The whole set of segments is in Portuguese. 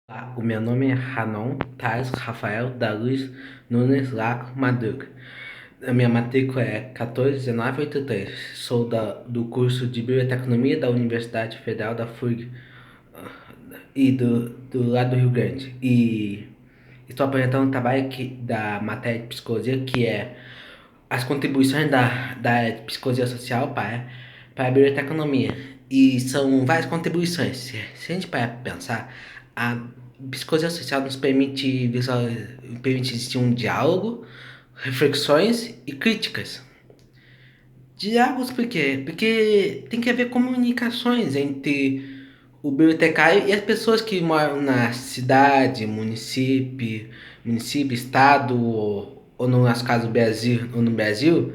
Olá, o meu nome é Ranon Thales Rafael da Luz Nunes Laco Madruga. A minha matrícula é 141983. Sou do curso de Bioteconomia da Universidade Federal da FURG e do lado do Rio Grande. E estou apresentando um trabalho da matéria de psicologia, que é as contribuições da área de psicologia social para a biblioteconomia. E são várias contribuições. Se a gente parar para pensar, a psicologia social nos permite existir um diálogo, reflexões e críticas. Diálogos por quê? Porque tem que haver comunicações entre o bibliotecário e as pessoas que moram na cidade, município, estado ou no nosso caso Brasil, ou no Brasil,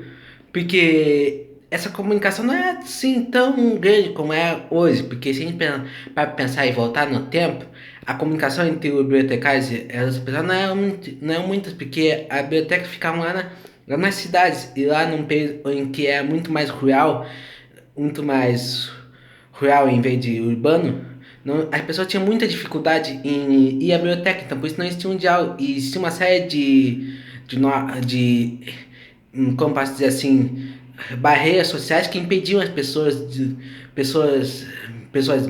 porque essa comunicação não é assim tão grande como é hoje, porque se a gente para pensar e voltar no tempo, a comunicação entre os bibliotecários e as pessoas não é muitas, porque a biblioteca ficava lá nas cidades e lá num período em que é muito mais rural em vez de urbano, não, as pessoas tinham muita dificuldade em ir à biblioteca, então por isso não existia um diálogo. E existia uma série como posso dizer assim, barreiras sociais que impediam as pessoas, pessoas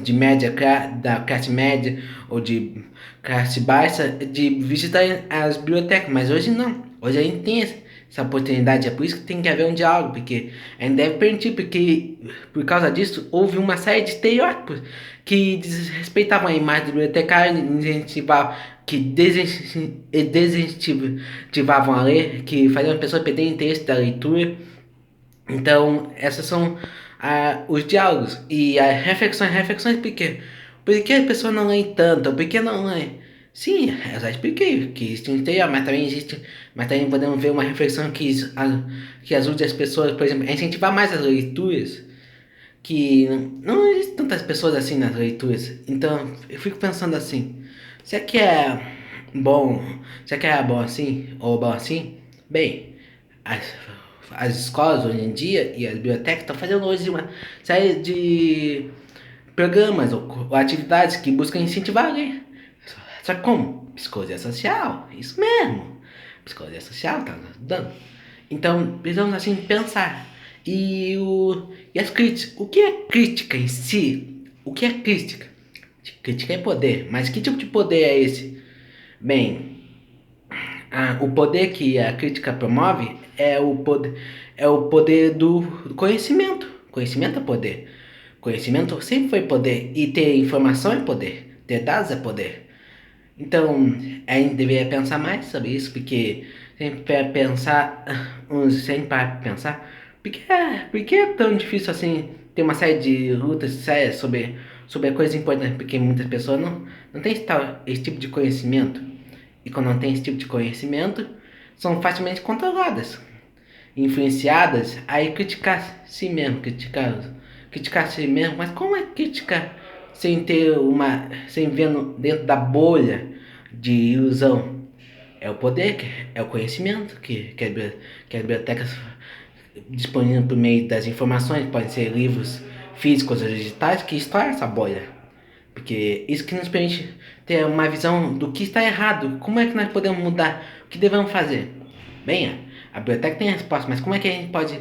de média, da classe média ou de classe baixa, de visitar as bibliotecas. Mas hoje não. Hoje a gente tem essa oportunidade, é por isso que tem que haver um diálogo, porque a gente deve permitir, porque por causa disso houve uma série de estereótipos que desrespeitavam a imagem do bibliotecário, que desincentivavam a ler, que faziam a pessoa perder interesse da leitura. Então, essas são os diálogos e as reflexões. Reflexões por quê? Por que a pessoa não lê tanto? Por que não lê? Sim, eu já expliquei que existe um interior, mas também podemos ver uma reflexão que ajude as pessoas, por exemplo, a incentivar mais as leituras, que não existe tantas pessoas assim nas leituras. Então, eu fico pensando assim, será que é bom, será que é bom assim, ou bom assim? Bem, as, as escolas hoje em dia e as bibliotecas estão fazendo hoje uma série de programas ou atividades que buscam incentivar a ler. Só que como? Psicologia social, isso mesmo. Psicologia social está nos ajudando. Então, precisamos assim pensar. E as críticas. O que é crítica em si? O que é crítica? Crítica é poder, mas que tipo de poder é esse? Bem, o poder que a crítica promove é o poder do conhecimento. Conhecimento é poder. Conhecimento sempre foi poder. E ter informação é poder. Ter dados é poder. Então, a gente deveria pensar mais sobre isso, porque sempre para pensar, sempre para pensar, por que é tão difícil assim ter uma série de lutas sérias sobre coisas importantes? Porque muitas pessoas não têm esse tipo de conhecimento. E quando não tem esse tipo de conhecimento, são facilmente controladas, influenciadas a ir criticar si mesmo, criticar si mesmo. Mas como é criticar sem ver dentro da bolha de ilusão? É o poder, é o conhecimento que as bibliotecas disponíveis por meio das informações, podem ser livros físicos ou digitais, que estouram essa bolha. Porque isso que nos permite ter uma visão do que está errado. Como é que nós podemos mudar? O que devemos fazer? Bem, a biblioteca tem a resposta, mas como é que a gente pode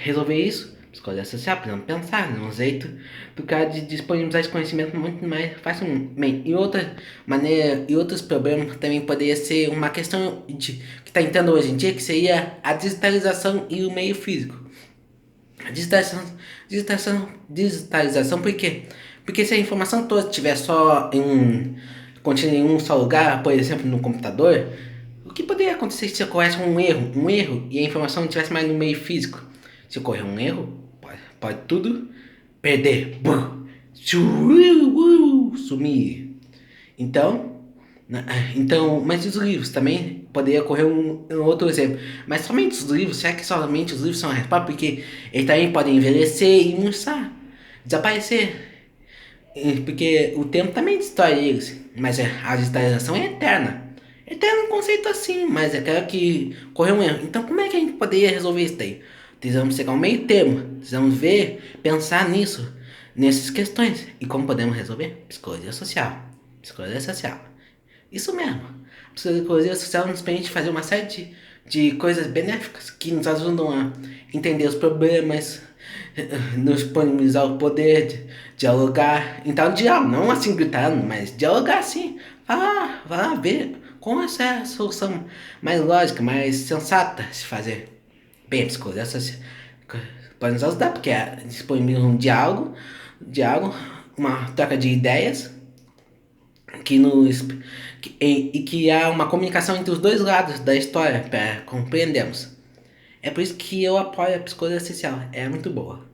resolver isso? Psicologia social, precisamos pensar num jeito do cara de disponibilizar esse conhecimento muito mais facilmente. E outra maneira, e outros problemas também poderia ser uma questão que está entrando hoje em dia, que seria a digitalização e o meio físico. Digitalização por quê? Porque se a informação toda estiver contida em um só lugar, por exemplo, no computador, o que poderia acontecer se ocorresse um erro e a informação não estivesse mais no meio físico? Se ocorrer um erro, pode tudo perder, sumir. Então, mas os livros também poderia ocorrer um outro exemplo. Mas somente os livros, será que somente os livros são a resposta? Porque eles também podem envelhecer e murchar, desaparecer. Porque o tempo também destrói eles. Mas a digitalização é eterna. Eterno é um conceito assim, mas é claro que ocorreu um erro. Então como é que a gente poderia resolver isso daí? Precisamos chegar ao meio termo. Precisamos ver, pensar nessas questões. E como podemos resolver? Psicologia social. Psicologia social. Isso mesmo. A psicologia social nos permite fazer uma série de coisas benéficas que nos ajudam a entender os problemas, nos disponibilizar o poder de dialogar. Então, diálogo, não assim gritando, mas dialogar assim. Vai lá ver como essa é a solução mais lógica, mais sensata de se fazer. Bem, a psicologia social pode nos ajudar, porque disponibiliza um diálogo, uma troca de ideias que nos e que há uma comunicação entre os dois lados da história para compreendermos. É por isso que eu apoio a psicologia social, é muito boa.